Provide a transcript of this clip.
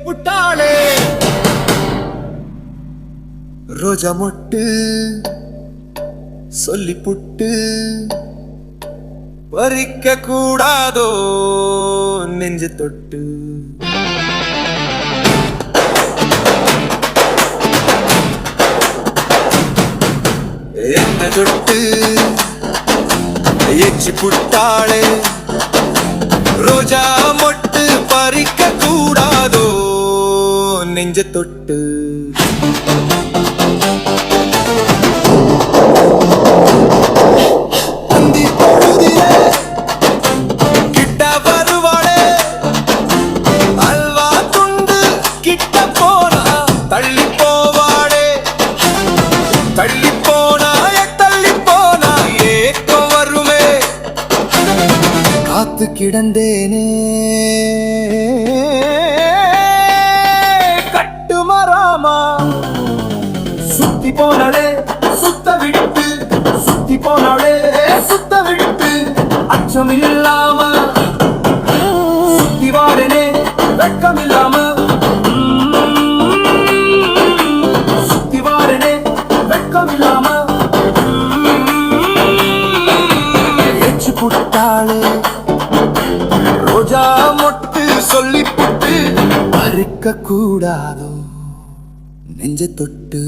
புட்டாளே ரோஜா மொட்டு சொல்லி புட்டு பறிக்க கூடாதோ நெஞ்சு தொட்டு என்ன தொட்டு எச்சி புட்டாளே ரோஜா மொட்டு பறிக்க கூடாதோ நெஞ்ச தொட்டு அந்தி பொழுதிலே கிட்ட வருவாளே அல்வா துண்டு கிட்ட போனா தள்ளி போவாளே தள்ளி போனா ஏக்கம் வருமே காத்து கிடந்தேனே கட்டு மராமா சுத்தி போனாலே சுத்த விட்டு சுத்தி போனாலே சுத்த விட்டு அச்சம் இல்லாம சுத்தி வாடனே வெட்கம் இல்லாம சுத்தி வாடனே வெட்கம் இல்லாம புட்டாளே ரோஜா மொட்டு சொல்லி புட்டு பறிக்க கூடாதோ நெஞ்ச தொட்டு